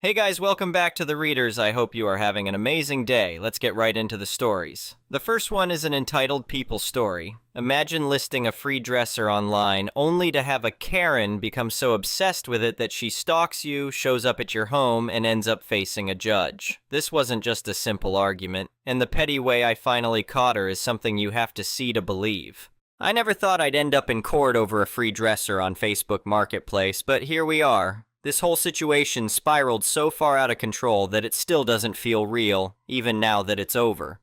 Hey guys, welcome back to The Readers. I hope you are having an amazing day. Let's get right into the stories. The first one is an entitled People story. Imagine listing a free dresser online only to have a Karen become so obsessed with it that she stalks you, shows up at your home, and ends up facing a judge. This wasn't just a simple argument, and the petty way I finally caught her is something you have to see to believe. I never thought I'd end up in court over a free dresser on Facebook Marketplace, but here we are. This whole situation spiraled so far out of control that it still doesn't feel real, even now that it's over.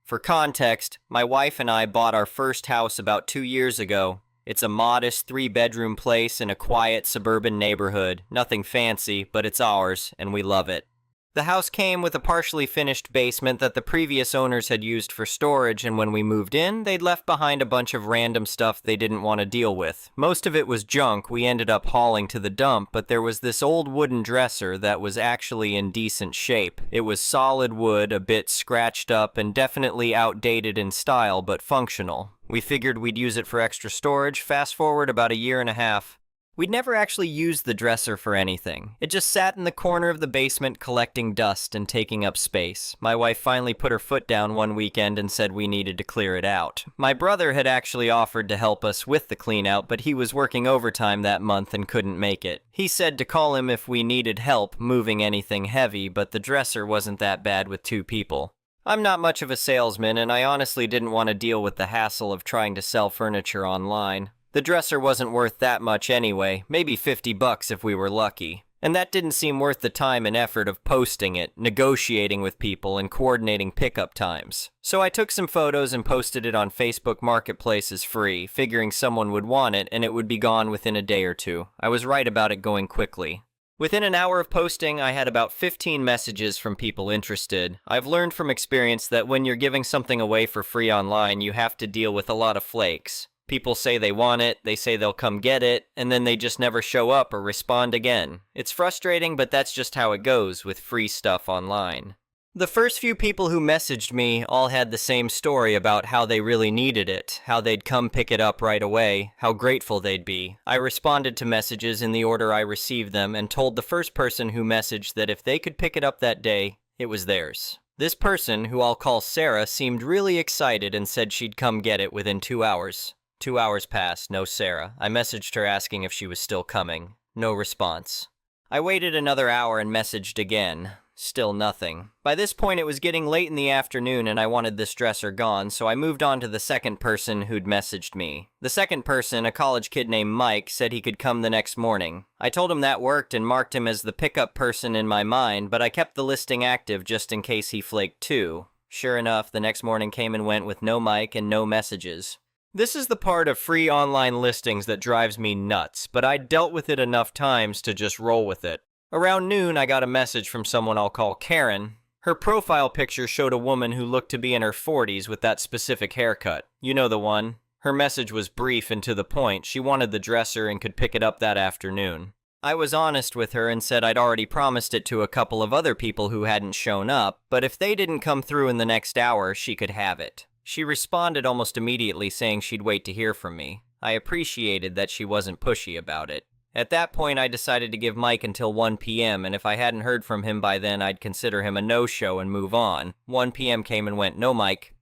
For context, my wife and I bought our first house about 2 years ago. It's a modest 3-bedroom place in a quiet suburban neighborhood. Nothing fancy, but it's ours, and we love it. The house came with a partially finished basement that the previous owners had used for storage, and when we moved in, they'd left behind a bunch of random stuff they didn't want to deal with. Most of it was junk we ended up hauling to the dump, but there was this old wooden dresser that was actually in decent shape. It was solid wood, a bit scratched up, and definitely outdated in style, but functional. We figured we'd use it for extra storage. Fast forward about a year and a half. We'd never actually used the dresser for anything. It just sat in the corner of the basement collecting dust and taking up space. My wife finally put her foot down one weekend and said we needed to clear it out. My brother had actually offered to help us with the clean out, but he was working overtime that month and couldn't make it. He said to call him if we needed help moving anything heavy, but the dresser wasn't that bad with 2 people. I'm not much of a salesman, and I honestly didn't want to deal with the hassle of trying to sell furniture online. The dresser wasn't worth that much anyway, maybe $50 if we were lucky. And that didn't seem worth the time and effort of posting it, negotiating with people, and coordinating pickup times. So I took some photos and posted it on Facebook Marketplace as free, figuring someone would want it and it would be gone within a day or 2. I was right about it going quickly. Within an hour of posting, I had about 15 messages from people interested. I've learned from experience that when you're giving something away for free online, you have to deal with a lot of flakes. People say they want it, they say they'll come get it, and then they just never show up or respond again. It's frustrating, but that's just how it goes with free stuff online. The first few people who messaged me all had the same story about how they really needed it, how they'd come pick it up right away, how grateful they'd be. I responded to messages in the order I received them and told the first person who messaged that if they could pick it up that day, it was theirs. This person, who I'll call Sarah, seemed really excited and said she'd come get it within 2 hours. 2 hours passed, no Sarah. I messaged her asking if she was still coming. No response. I waited another hour and messaged again. Still nothing. By this point it was getting late in the afternoon and I wanted this dresser gone, so I moved on to the second person who'd messaged me. The second person, a college kid named Mike, said he could come the next morning. I told him that worked and marked him as the pickup person in my mind, but I kept the listing active just in case he flaked too. Sure enough, the next morning came and went with no Mike and no messages. This is the part of free online listings that drives me nuts, but I dealt with it enough times to just roll with it. Around noon, I got a message from someone I'll call Karen. Her profile picture showed a woman who looked to be in her 40s with that specific haircut. You know the one. Her message was brief and to the point. She wanted the dresser and could pick it up that afternoon. I was honest with her and said I'd already promised it to a couple of other people who hadn't shown up, but if they didn't come through in the next hour, she could have it. She responded almost immediately saying she'd wait to hear from me. I appreciated that she wasn't pushy about it. At that point, I decided to give Mike until 1 p.m., and if I hadn't heard from him by then, I'd consider him a no-show and move on. 1 p.m. came and went, no Mike.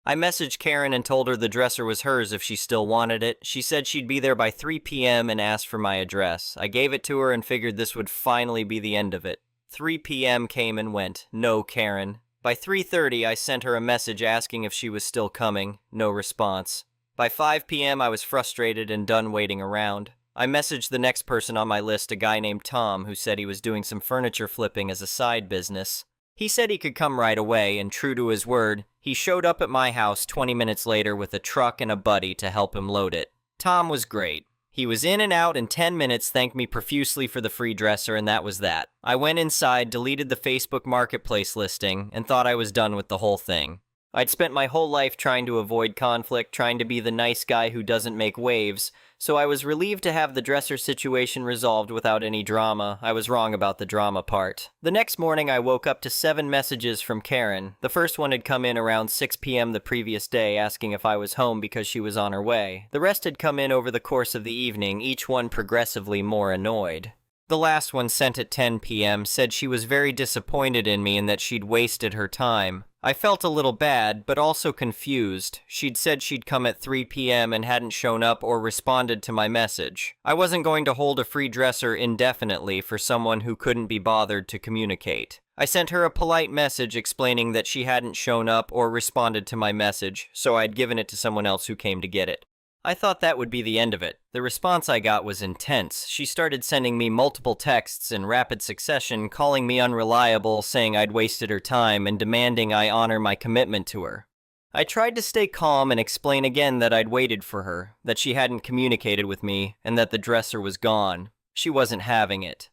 I messaged Karen and told her the dresser was hers if she still wanted it. She said she'd be there by 3 p.m. and asked for my address. I gave it to her and figured this would finally be the end of it. 3 p.m. came and went, no Karen. By 3:30, I sent her a message asking if she was still coming. No response. By 5 p.m., I was frustrated and done waiting around. I messaged the next person on my list, a guy named Tom, who said he was doing some furniture flipping as a side business. He said he could come right away, and true to his word, he showed up at my house 20 minutes later with a truck and a buddy to help him load it. Tom was great. He was in and out in 10 minutes, thanked me profusely for the free dresser, and that was that. I went inside, deleted the Facebook Marketplace listing, and thought I was done with the whole thing. I'd spent my whole life trying to avoid conflict, trying to be the nice guy who doesn't make waves, so I was relieved to have the dresser situation resolved without any drama. I was wrong about the drama part. The next morning, I woke up to 7 messages from Karen. The first one had come in around 6 p.m. the previous day, asking if I was home because she was on her way. The rest had come in over the course of the evening, each one progressively more annoyed. The last one, sent at 10 p.m., said she was very disappointed in me and that she'd wasted her time. I felt a little bad, but also confused. She'd said she'd come at 3 p.m. and hadn't shown up or responded to my message. I wasn't going to hold a free dresser indefinitely for someone who couldn't be bothered to communicate. I sent her a polite message explaining that she hadn't shown up or responded to my message, so I'd given it to someone else who came to get it. I thought that would be the end of it. The response I got was intense. She started sending me multiple texts in rapid succession, calling me unreliable, saying I'd wasted her time, and demanding I honor my commitment to her. I tried to stay calm and explain again that I'd waited for her, that she hadn't communicated with me, and that the dresser was gone. She wasn't having it.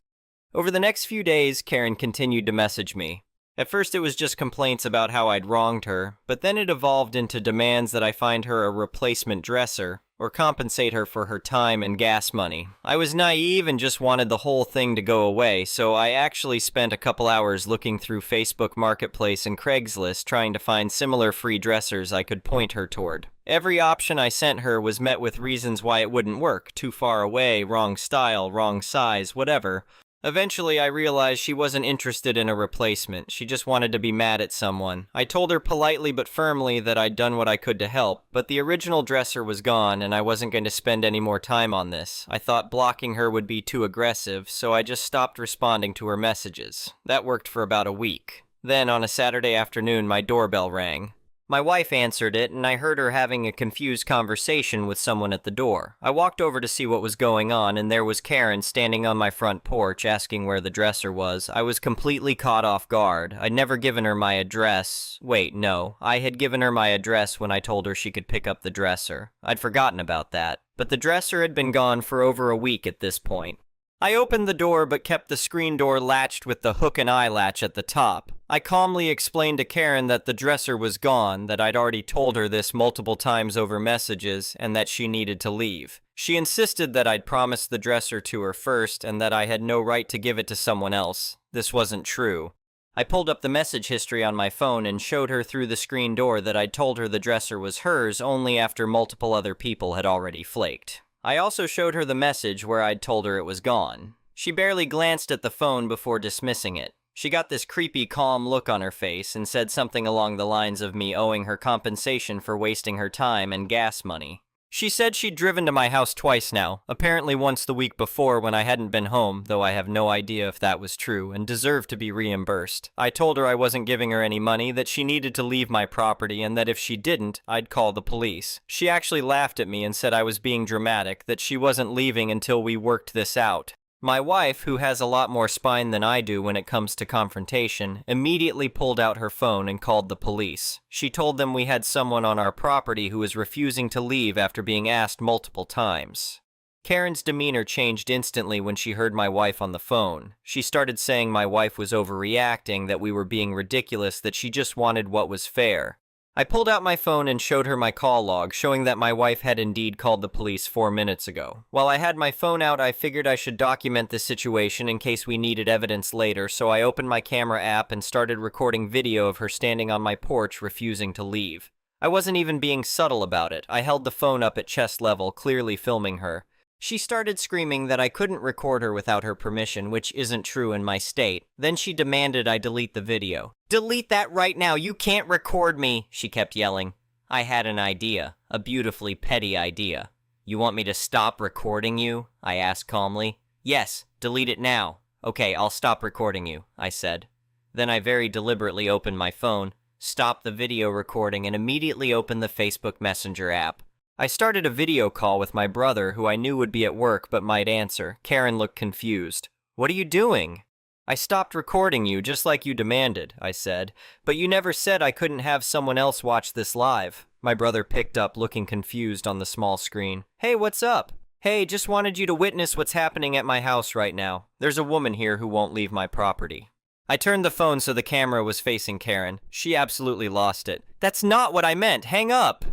Over the next few days, Karen continued to message me. At first it was just complaints about how I'd wronged her, but then it evolved into demands that I find her a replacement dresser, or compensate her for her time and gas money. I was naive and just wanted the whole thing to go away, so I actually spent a couple hours looking through Facebook Marketplace and Craigslist trying to find similar free dressers I could point her toward. Every option I sent her was met with reasons why it wouldn't work: too far away, wrong style, wrong size, whatever. Eventually, I realized she wasn't interested in a replacement. She just wanted to be mad at someone. I told her politely but firmly that I'd done what I could to help, but the original dresser was gone and I wasn't going to spend any more time on this. I thought blocking her would be too aggressive, so I just stopped responding to her messages. That worked for about a week. Then, on a Saturday afternoon, my doorbell rang. My wife answered it, and I heard her having a confused conversation with someone at the door. I walked over to see what was going on, and there was Karen standing on my front porch asking where the dresser was. I was completely caught off guard. I'd never given her my address. Wait, no. I had given her my address when I told her she could pick up the dresser. I'd forgotten about that. But the dresser had been gone for over a week at this point. I opened the door but kept the screen door latched with the hook and eye latch at the top. I calmly explained to Karen that the dresser was gone, that I'd already told her this multiple times over messages, and that she needed to leave. She insisted that I'd promised the dresser to her first and that I had no right to give it to someone else. This wasn't true. I pulled up the message history on my phone and showed her through the screen door that I'd told her the dresser was hers only after multiple other people had already flaked. I also showed her the message where I'd told her it was gone. She barely glanced at the phone before dismissing it. She got this creepy, calm look on her face and said something along the lines of me owing her compensation for wasting her time and gas money. She said she'd driven to my house twice now, apparently once the week before when I hadn't been home, though I have no idea if that was true, and deserved to be reimbursed. I told her I wasn't giving her any money, that she needed to leave my property, and that if she didn't, I'd call the police. She actually laughed at me and said I was being dramatic, that she wasn't leaving until we worked this out. My wife, who has a lot more spine than I do when it comes to confrontation, immediately pulled out her phone and called the police. She told them we had someone on our property who was refusing to leave after being asked multiple times. Karen's demeanor changed instantly when she heard my wife on the phone. She started saying my wife was overreacting, that we were being ridiculous, that she just wanted what was fair. I pulled out my phone and showed her my call log, showing that my wife had indeed called the police 4 minutes ago. While I had my phone out, I figured I should document this situation in case we needed evidence later, so I opened my camera app and started recording video of her standing on my porch refusing to leave. I wasn't even being subtle about it. I held the phone up at chest level, clearly filming her. She started screaming that I couldn't record her without her permission, which isn't true in my state. Then she demanded I delete the video. "Delete that right now! You can't record me!" she kept yelling. I had an idea. A beautifully petty idea. "You want me to stop recording you?" I asked calmly. "Yes, delete it now." "Okay, I'll stop recording you," I said. Then I very deliberately opened my phone, stopped the video recording, and immediately opened the Facebook Messenger app. I started a video call with my brother, who I knew would be at work but might answer. Karen looked confused. "What are you doing?" "I stopped recording you, just like you demanded," I said. "But you never said I couldn't have someone else watch this live." My brother picked up, looking confused on the small screen. "Hey, what's up?" "Hey, just wanted you to witness what's happening at my house right now. There's a woman here who won't leave my property." I turned the phone so the camera was facing Karen. She absolutely lost it. "That's not what I meant! Hang up!"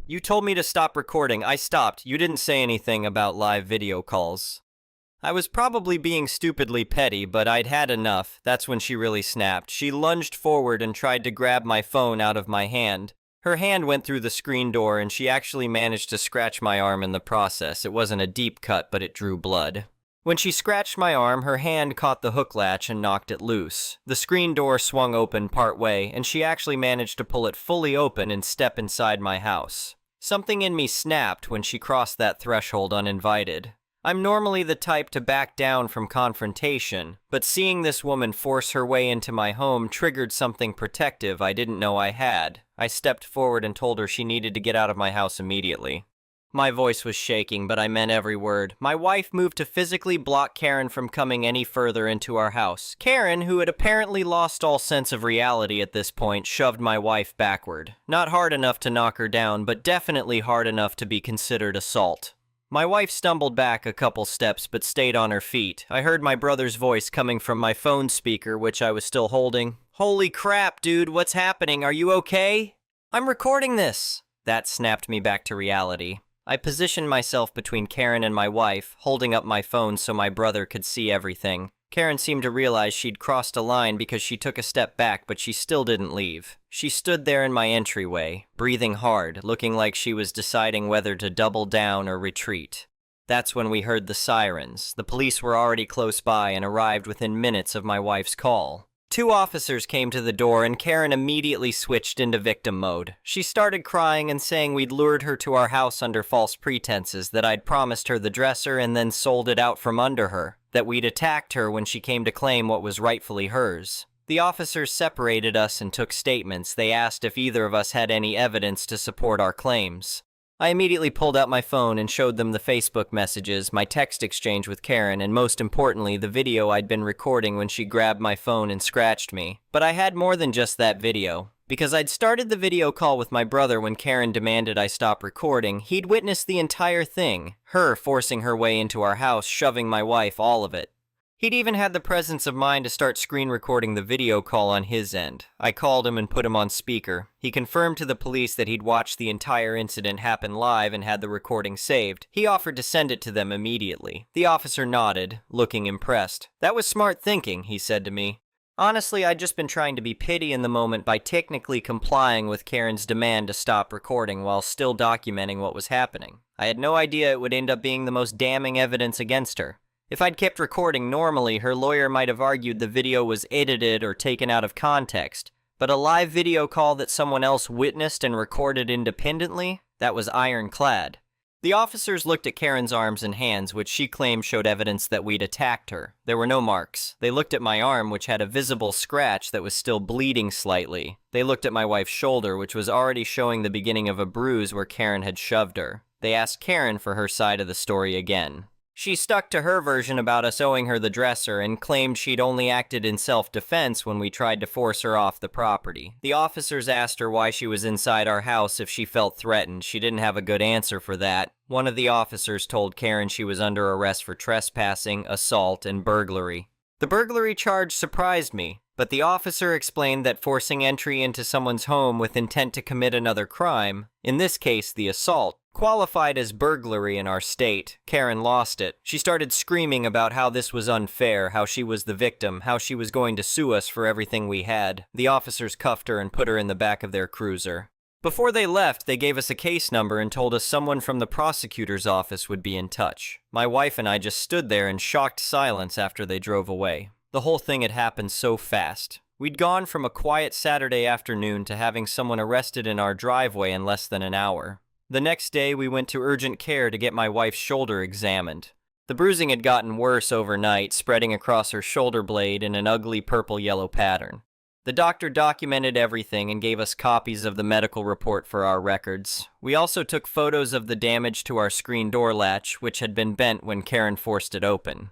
"You told me to stop recording. I stopped. You didn't say anything about live video calls." I was probably being stupidly petty, but I'd had enough. That's when she really snapped. She lunged forward and tried to grab my phone out of my hand. Her hand went through the screen door, and she actually managed to scratch my arm in the process. It wasn't a deep cut, but it drew blood. When she scratched my arm, her hand caught the hook latch and knocked it loose. The screen door swung open partway, and she actually managed to pull it fully open and step inside my house. Something in me snapped when she crossed that threshold uninvited. I'm normally the type to back down from confrontation, but seeing this woman force her way into my home triggered something protective I didn't know I had. I stepped forward and told her she needed to get out of my house immediately. My voice was shaking, but I meant every word. My wife moved to physically block Karen from coming any further into our house. Karen, who had apparently lost all sense of reality at this point, shoved my wife backward. Not hard enough to knock her down, but definitely hard enough to be considered assault. My wife stumbled back a couple steps but stayed on her feet. I heard my brother's voice coming from my phone speaker, which I was still holding. "Holy crap, dude, what's happening? Are you okay?" "I'm recording this." That snapped me back to reality. I positioned myself between Karen and my wife, holding up my phone so my brother could see everything. Karen seemed to realize she'd crossed a line because she took a step back, but she still didn't leave. She stood there in my entryway, breathing hard, looking like she was deciding whether to double down or retreat. That's when we heard the sirens. The police were already close by and arrived within minutes of my wife's call. 2 officers came to the door and Karen immediately switched into victim mode. She started crying and saying we'd lured her to our house under false pretenses, that I'd promised her the dresser and then sold it out from under her, that we'd attacked her when she came to claim what was rightfully hers. The officers separated us and took statements. They asked if either of us had any evidence to support our claims. I immediately pulled out my phone and showed them the Facebook messages, my text exchange with Karen, and most importantly, the video I'd been recording when she grabbed my phone and scratched me. But I had more than just that video. Because I'd started the video call with my brother when Karen demanded I stop recording, he'd witnessed the entire thing, her forcing her way into our house, shoving my wife, all of it. He'd even had the presence of mind to start screen recording the video call on his end. I called him and put him on speaker. He confirmed to the police that he'd watched the entire incident happen live and had the recording saved. He offered to send it to them immediately. The officer nodded, looking impressed. "That was smart thinking," he said to me. Honestly, I'd just been trying to be pity in the moment by technically complying with Karen's demand to stop recording while still documenting what was happening. I had no idea it would end up being the most damning evidence against her. If I'd kept recording normally, her lawyer might have argued the video was edited or taken out of context. But a live video call that someone else witnessed and recorded independently? That was ironclad. The officers looked at Karen's arms and hands, which she claimed showed evidence that we'd attacked her. There were no marks. They looked at my arm, which had a visible scratch that was still bleeding slightly. They looked at my wife's shoulder, which was already showing the beginning of a bruise where Karen had shoved her. They asked Karen for her side of the story again. She stuck to her version about us owing her the dresser and claimed she'd only acted in self-defense when we tried to force her off the property. The officers asked her why she was inside our house if she felt threatened. She didn't have a good answer for that. One of the officers told Karen she was under arrest for trespassing, assault, and burglary. The burglary charge surprised me, but the officer explained that forcing entry into someone's home with intent to commit another crime, in this case the assault, qualified as burglary in our state. Karen lost it. She started screaming about how this was unfair, how she was the victim, how she was going to sue us for everything we had. The officers cuffed her and put her in the back of their cruiser. Before they left, they gave us a case number and told us someone from the prosecutor's office would be in touch. My wife and I just stood there in shocked silence after they drove away. The whole thing had happened so fast. We'd gone from a quiet Saturday afternoon to having someone arrested in our driveway in less than an hour. The next day, we went to urgent care to get my wife's shoulder examined. The bruising had gotten worse overnight, spreading across her shoulder blade in an ugly purple-yellow pattern. The doctor documented everything and gave us copies of the medical report for our records. We also took photos of the damage to our screen door latch, which had been bent when Karen forced it open.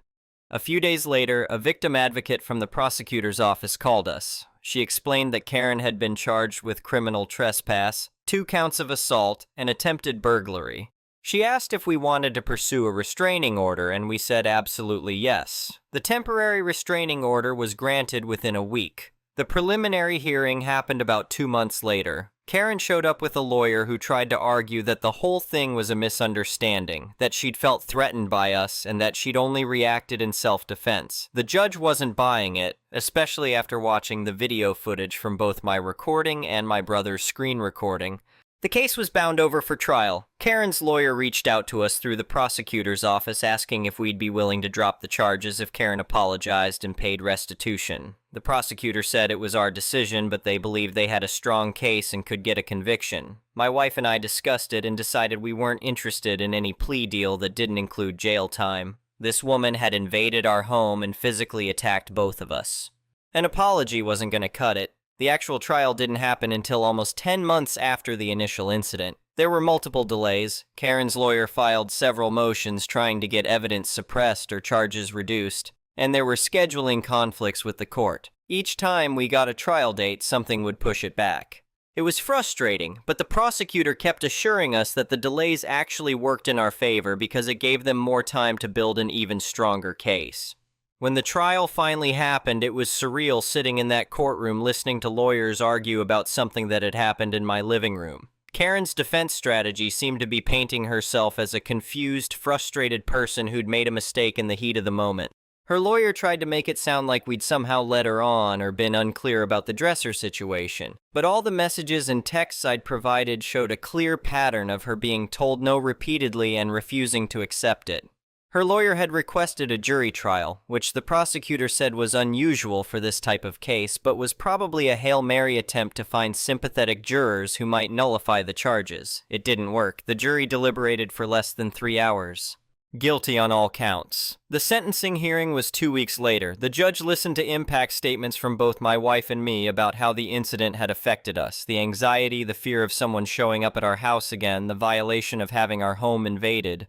A few days later, a victim advocate from the prosecutor's office called us. She explained that Karen had been charged with criminal trespass, 2 counts of assault, and attempted burglary. She asked if we wanted to pursue a restraining order, and we said absolutely yes. The temporary restraining order was granted within a week. The preliminary hearing happened about 2 months later. Karen showed up with a lawyer who tried to argue that the whole thing was a misunderstanding, that she'd felt threatened by us, and that she'd only reacted in self-defense. The judge wasn't buying it, especially after watching the video footage from both my recording and my brother's screen recording. The case was bound over for trial. Karen's lawyer reached out to us through the prosecutor's office asking if we'd be willing to drop the charges if Karen apologized and paid restitution. The prosecutor said it was our decision, but they believed they had a strong case and could get a conviction. My wife and I discussed it and decided we weren't interested in any plea deal that didn't include jail time. This woman had invaded our home and physically attacked both of us. An apology wasn't going to cut it. The actual trial didn't happen until almost 10 months after the initial incident. There were multiple delays. Karen's lawyer filed several motions trying to get evidence suppressed or charges reduced, and there were scheduling conflicts with the court. Each time we got a trial date, something would push it back. It was frustrating, but the prosecutor kept assuring us that the delays actually worked in our favor because it gave them more time to build an even stronger case. When the trial finally happened, it was surreal sitting in that courtroom listening to lawyers argue about something that had happened in my living room. Karen's defense strategy seemed to be painting herself as a confused, frustrated person who'd made a mistake in the heat of the moment. Her lawyer tried to make it sound like we'd somehow led her on or been unclear about the dresser situation, but all the messages and texts I'd provided showed a clear pattern of her being told no repeatedly and refusing to accept it. Her lawyer had requested a jury trial, which the prosecutor said was unusual for this type of case, but was probably a Hail Mary attempt to find sympathetic jurors who might nullify the charges. It didn't work. The jury deliberated for less than 3 hours. Guilty on all counts. The sentencing hearing was 2 weeks later. The judge listened to impact statements from both my wife and me about how the incident had affected us, the anxiety, the fear of someone showing up at our house again, the violation of having our home invaded.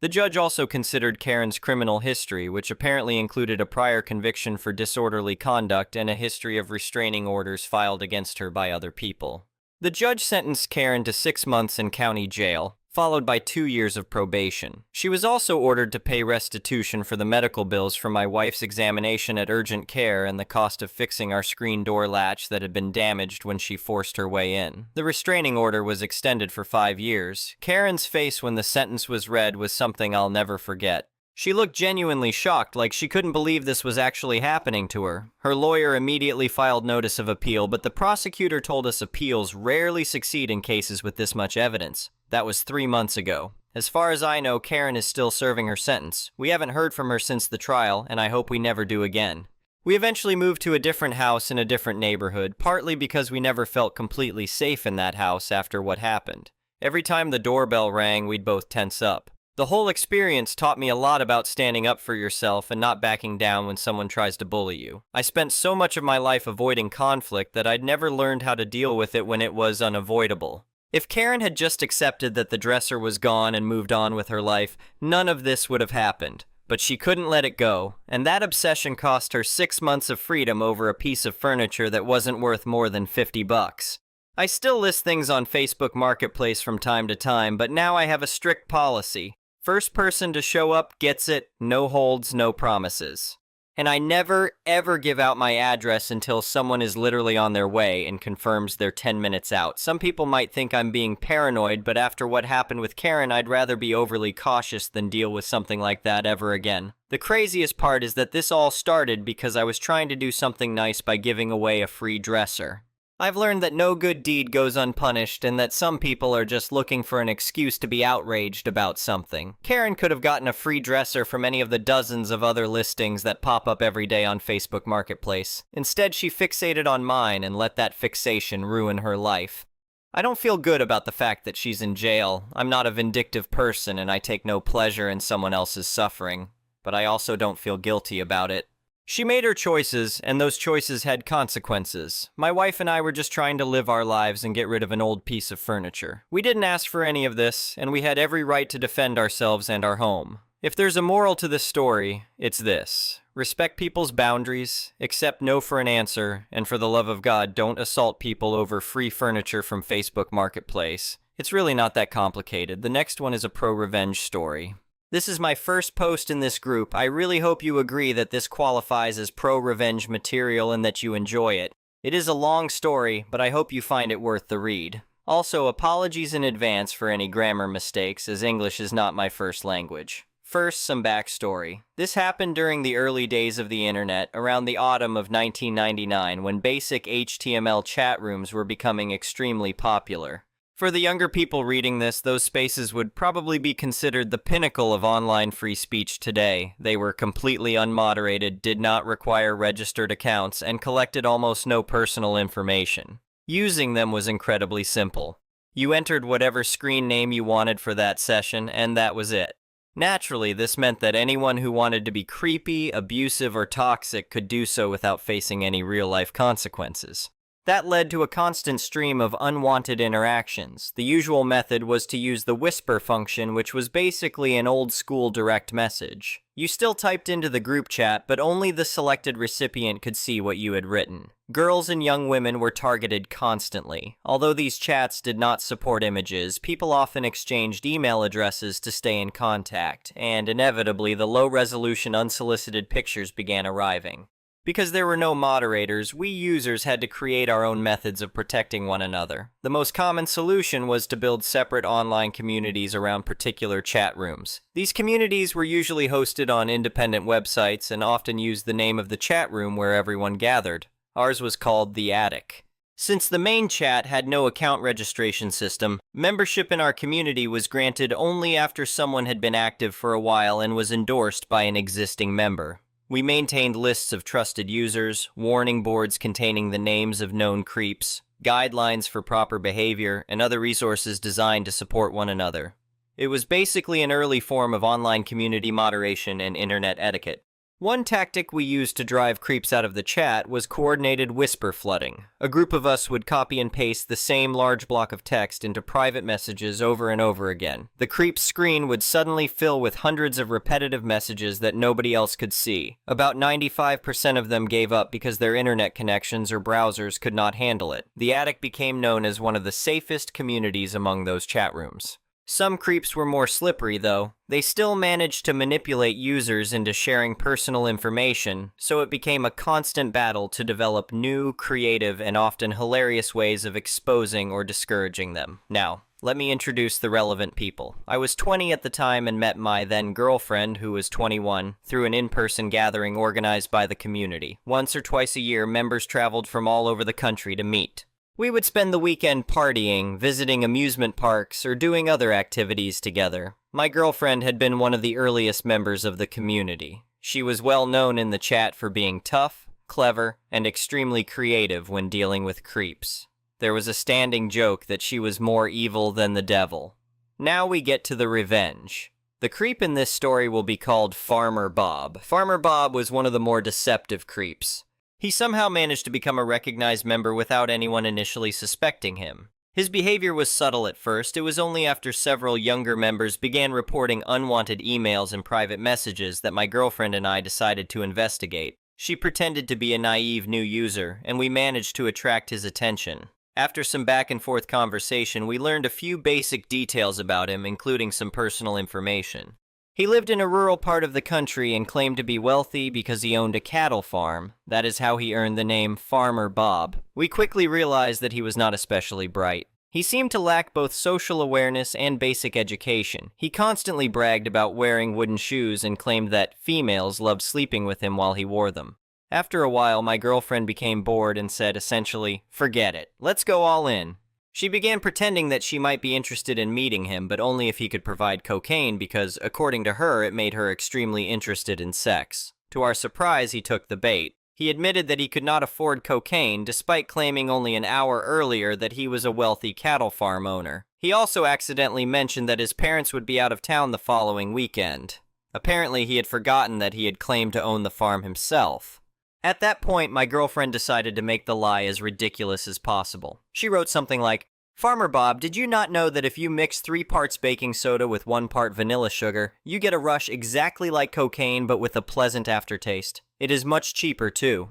The judge also considered Karen's criminal history, which apparently included a prior conviction for disorderly conduct and a history of restraining orders filed against her by other people. The judge sentenced Karen to 6 months in county jail, followed by 2 years of probation. She was also ordered to pay restitution for the medical bills for my wife's examination at urgent care and the cost of fixing our screen door latch that had been damaged when she forced her way in. The restraining order was extended for 5 years. Karen's face when the sentence was read was something I'll never forget. She looked genuinely shocked, like she couldn't believe this was actually happening to her. Her lawyer immediately filed notice of appeal, but the prosecutor told us appeals rarely succeed in cases with this much evidence. That was 3 months ago. As far as I know, Karen is still serving her sentence. We haven't heard from her since the trial, and I hope we never do again. We eventually moved to a different house in a different neighborhood, partly because we never felt completely safe in that house after what happened. Every time the doorbell rang, we'd both tense up. The whole experience taught me a lot about standing up for yourself and not backing down when someone tries to bully you. I spent so much of my life avoiding conflict that I'd never learned how to deal with it when it was unavoidable. If Karen had just accepted that the dresser was gone and moved on with her life, none of this would have happened. But she couldn't let it go, and that obsession cost her 6 months of freedom over a piece of furniture that wasn't worth more than $50. I still list things on Facebook Marketplace from time to time, but now I have a strict policy. First person to show up gets it, no holds, no promises. And I never, ever give out my address until someone is literally on their way and confirms they're 10 minutes out. Some people might think I'm being paranoid, but after what happened with Karen, I'd rather be overly cautious than deal with something like that ever again. The craziest part is that this all started because I was trying to do something nice by giving away a free dresser. I've learned that no good deed goes unpunished and that some people are just looking for an excuse to be outraged about something. Karen could have gotten a free dresser from any of the dozens of other listings that pop up every day on Facebook Marketplace. Instead, she fixated on mine and let that fixation ruin her life. I don't feel good about the fact that she's in jail. I'm not a vindictive person and I take no pleasure in someone else's suffering. But I also don't feel guilty about it. She made her choices, and those choices had consequences. My wife and I were just trying to live our lives and get rid of an old piece of furniture. We didn't ask for any of this, and we had every right to defend ourselves and our home. If there's a moral to this story, it's this. Respect people's boundaries, accept no for an answer, and for the love of God, don't assault people over free furniture from Facebook Marketplace. It's really not that complicated. The next one is a pro-revenge story. This is my first post in this group. I really hope you agree that this qualifies as pro-revenge material and that you enjoy it. It is a long story, but I hope you find it worth the read. Also, apologies in advance for any grammar mistakes, as English is not my first language. First, some backstory. This happened during the early days of the internet, around the autumn of 1999, when basic HTML chat rooms were becoming extremely popular. For the younger people reading this, those spaces would probably be considered the pinnacle of online free speech today. They were completely unmoderated, did not require registered accounts, and collected almost no personal information. Using them was incredibly simple. You entered whatever screen name you wanted for that session, and that was it. Naturally, this meant that anyone who wanted to be creepy, abusive, or toxic could do so without facing any real-life consequences. That led to a constant stream of unwanted interactions. The usual method was to use the whisper function, which was basically an old-school direct message. You still typed into the group chat, but only the selected recipient could see what you had written. Girls and young women were targeted constantly. Although these chats did not support images, people often exchanged email addresses to stay in contact, and inevitably the low-resolution unsolicited pictures began arriving. Because there were no moderators, we users had to create our own methods of protecting one another. The most common solution was to build separate online communities around particular chat rooms. These communities were usually hosted on independent websites and often used the name of the chat room where everyone gathered. Ours was called The Attic. Since the main chat had no account registration system, membership in our community was granted only after someone had been active for a while and was endorsed by an existing member. We maintained lists of trusted users, warning boards containing the names of known creeps, guidelines for proper behavior, and other resources designed to support one another. It was basically an early form of online community moderation and internet etiquette. One tactic we used to drive creeps out of the chat was coordinated whisper flooding. A group of us would copy and paste the same large block of text into private messages over and over again. The creep's screen would suddenly fill with hundreds of repetitive messages that nobody else could see. About 95% of them gave up because their internet connections or browsers could not handle it. The Attic became known as one of the safest communities among those chat rooms. Some creeps were more slippery, though. They still managed to manipulate users into sharing personal information, so it became a constant battle to develop new, creative, and often hilarious ways of exposing or discouraging them. Now, let me introduce the relevant people. I was 20 at the time and met my then-girlfriend, who was 21, through an in-person gathering organized by the community. Once or twice a year, members traveled from all over the country to meet. We would spend the weekend partying, visiting amusement parks, or doing other activities together. My girlfriend had been one of the earliest members of the community. She was well known in the chat for being tough, clever, and extremely creative when dealing with creeps. There was a standing joke that she was more evil than the devil. Now we get to the revenge. The creep in this story will be called Farmer Bob. Farmer Bob was one of the more deceptive creeps. He somehow managed to become a recognized member without anyone initially suspecting him. His behavior was subtle at first. It was only after several younger members began reporting unwanted emails and private messages that my girlfriend and I decided to investigate. She pretended to be a naive new user, and we managed to attract his attention. After some back-and-forth conversation, we learned a few basic details about him, including some personal information. He lived in a rural part of the country and claimed to be wealthy because he owned a cattle farm. That is how he earned the name Farmer Bob. We quickly realized that he was not especially bright. He seemed to lack both social awareness and basic education. He constantly bragged about wearing wooden shoes and claimed that females loved sleeping with him while he wore them. After a while, my girlfriend became bored and said essentially, "Forget it. Let's go all in." She began pretending that she might be interested in meeting him, but only if he could provide cocaine because, according to her, it made her extremely interested in sex. To our surprise, he took the bait. He admitted that he could not afford cocaine, despite claiming only an hour earlier that he was a wealthy cattle farm owner. He also accidentally mentioned that his parents would be out of town the following weekend. Apparently, he had forgotten that he had claimed to own the farm himself. At that point, my girlfriend decided to make the lie as ridiculous as possible. She wrote something like, "Farmer Bob, did you not know that if you mix 3 parts baking soda with 1 part vanilla sugar, you get a rush exactly like cocaine but with a pleasant aftertaste? It is much cheaper, too."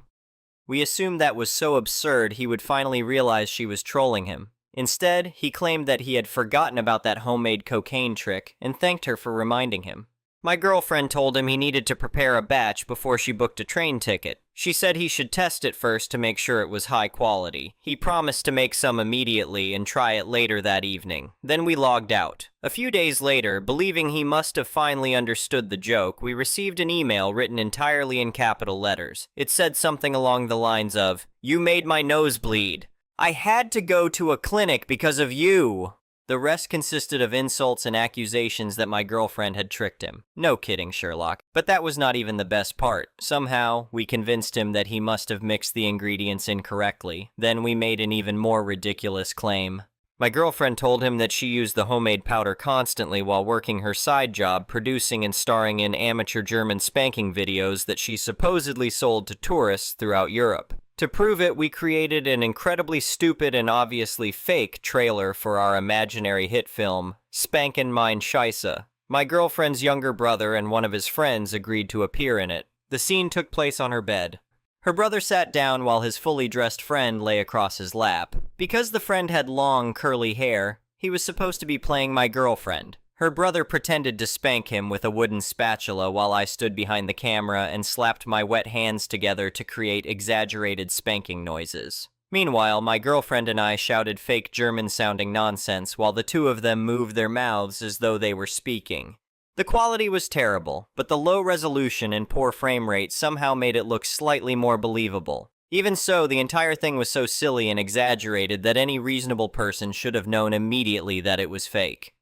We assumed that was so absurd he would finally realize she was trolling him. Instead, he claimed that he had forgotten about that homemade cocaine trick and thanked her for reminding him. My girlfriend told him he needed to prepare a batch before she booked a train ticket. She said he should test it first to make sure it was high quality. He promised to make some immediately and try it later that evening. Then we logged out. A few days later, believing he must have finally understood the joke, we received an email written entirely in capital letters. It said something along the lines of, "You made my nose bleed. I had to go to a clinic because of you." The rest consisted of insults and accusations that my girlfriend had tricked him. No kidding, Sherlock. But that was not even the best part. Somehow, we convinced him that he must have mixed the ingredients incorrectly. Then we made an even more ridiculous claim. My girlfriend told him that she used the homemade powder constantly while working her side job producing and starring in amateur German spanking videos that she supposedly sold to tourists throughout Europe. To prove it, we created an incredibly stupid and obviously fake trailer for our imaginary hit film, Spankin' Mein Scheisse. My girlfriend's younger brother and one of his friends agreed to appear in it. The scene took place on her bed. Her brother sat down while his fully dressed friend lay across his lap. Because the friend had long, curly hair, he was supposed to be playing my girlfriend. Her brother pretended to spank him with a wooden spatula while I stood behind the camera and slapped my wet hands together to create exaggerated spanking noises. Meanwhile, my girlfriend and I shouted fake German-sounding nonsense while the two of them moved their mouths as though they were speaking. The quality was terrible, but the low resolution and poor frame rate somehow made it look slightly more believable. Even so, the entire thing was so silly and exaggerated that any reasonable person should have known immediately that it was fake.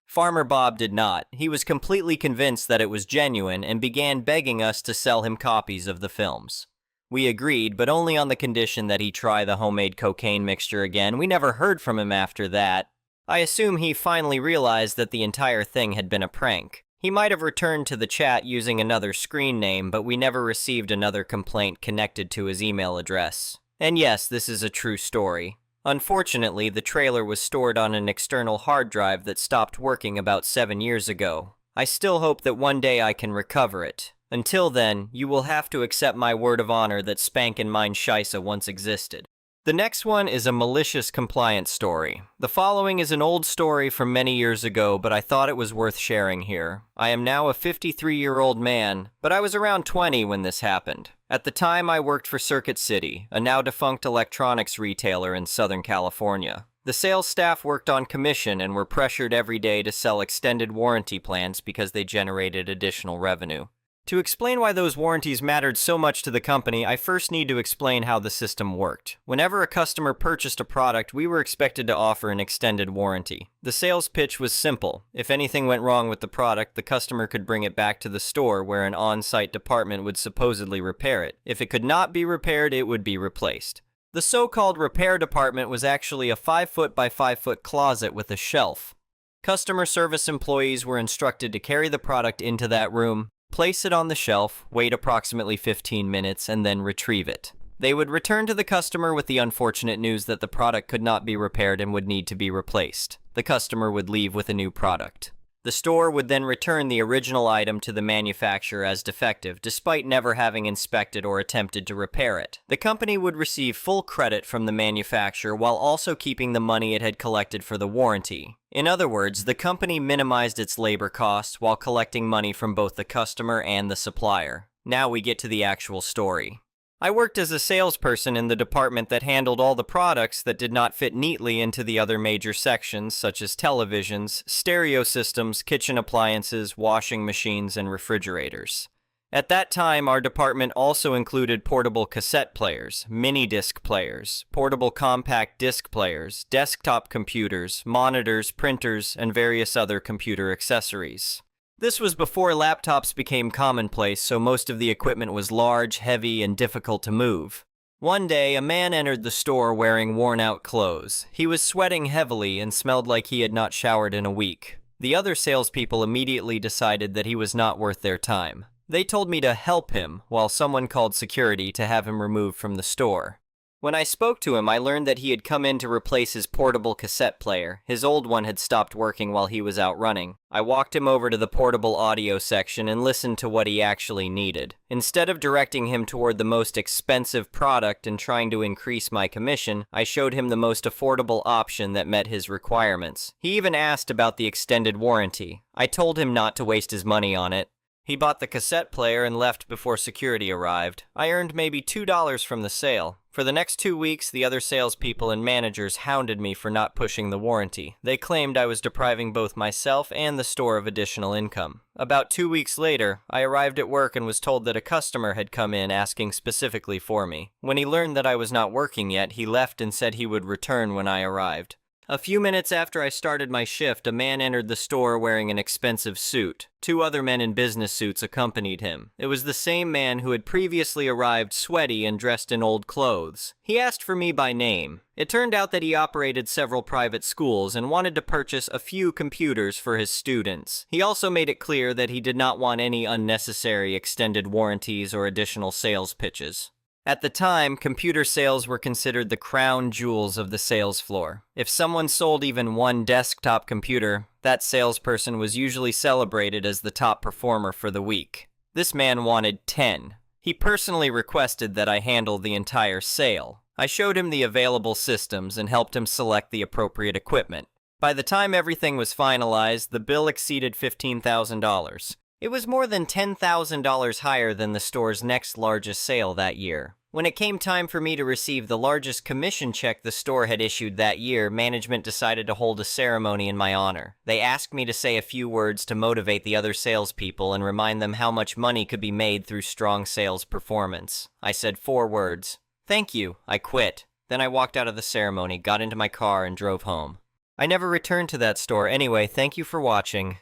Farmer Bob did not. He was completely convinced that it was genuine and began begging us to sell him copies of the films. We agreed, but only on the condition that he try the homemade cocaine mixture again. We never heard from him after that. I assume he finally realized that the entire thing had been a prank. He might have returned to the chat using another screen name, but we never received another complaint connected to his email address. And yes, this is a true story. Unfortunately, the trailer was stored on an external hard drive that stopped working about 7 years ago. I still hope that one day I can recover it. Until then, you will have to accept my word of honor that Spankin' Mein Scheisse once existed. The next one is a malicious compliance story. The following is an old story from many years ago, but I thought it was worth sharing here. I am now a 53-year-old man, but I was around 20 when this happened. At the time, I worked for Circuit City, a now-defunct electronics retailer in Southern California. The sales staff worked on commission and were pressured every day to sell extended warranty plans because they generated additional revenue. To explain why those warranties mattered so much to the company, I first need to explain how the system worked. Whenever a customer purchased a product, we were expected to offer an extended warranty. The sales pitch was simple. If anything went wrong with the product, the customer could bring it back to the store where an on-site department would supposedly repair it. If it could not be repaired, it would be replaced. The so-called repair department was actually a 5-foot by 5-foot closet with a shelf. Customer service employees were instructed to carry the product into that room, place it on the shelf, wait approximately 15 minutes, and then retrieve it. They would return to the customer with the unfortunate news that the product could not be repaired and would need to be replaced. The customer would leave with a new product. The store would then return the original item to the manufacturer as defective, despite never having inspected or attempted to repair it. The company would receive full credit from the manufacturer while also keeping the money it had collected for the warranty. In other words, the company minimized its labor costs while collecting money from both the customer and the supplier. Now we get to the actual story. I worked as a salesperson in the department that handled all the products that did not fit neatly into the other major sections, such as televisions, stereo systems, kitchen appliances, washing machines, and refrigerators. At that time, our department also included portable cassette players, mini-disc players, portable compact disc players, desktop computers, monitors, printers, and various other computer accessories. This was before laptops became commonplace, so most of the equipment was large, heavy, and difficult to move. One day, a man entered the store wearing worn-out clothes. He was sweating heavily and smelled like he had not showered in a week. The other salespeople immediately decided that he was not worth their time. They told me to help him, while someone called security to have him removed from the store. When I spoke to him, I learned that he had come in to replace his portable cassette player. His old one had stopped working while he was out running. I walked him over to the portable audio section and listened to what he actually needed. Instead of directing him toward the most expensive product and trying to increase my commission, I showed him the most affordable option that met his requirements. He even asked about the extended warranty. I told him not to waste his money on it. He bought the cassette player and left before security arrived. I earned maybe $2 from the sale. For the next 2 weeks, the other salespeople and managers hounded me for not pushing the warranty. They claimed I was depriving both myself and the store of additional income. About 2 weeks later, I arrived at work and was told that a customer had come in asking specifically for me. When he learned that I was not working yet, he left and said he would return when I arrived. A few minutes after I started my shift, a man entered the store wearing an expensive suit. Two other men in business suits accompanied him. It was the same man who had previously arrived sweaty and dressed in old clothes. He asked for me by name. It turned out that he operated several private schools and wanted to purchase a few computers for his students. He also made it clear that he did not want any unnecessary extended warranties or additional sales pitches. At the time, computer sales were considered the crown jewels of the sales floor. If someone sold even one desktop computer, that salesperson was usually celebrated as the top performer for the week. This man wanted 10. He personally requested that I handle the entire sale. I showed him the available systems and helped him select the appropriate equipment. By the time everything was finalized, the bill exceeded $15,000. It was more than $10,000 higher than the store's next largest sale that year. When it came time for me to receive the largest commission check the store had issued that year, management decided to hold a ceremony in my honor. They asked me to say a few words to motivate the other salespeople and remind them how much money could be made through strong sales performance. I said 4 words. "Thank you." I quit. Then I walked out of the ceremony, got into my car, and drove home. I never returned to that store. Anyway, thank you for watching.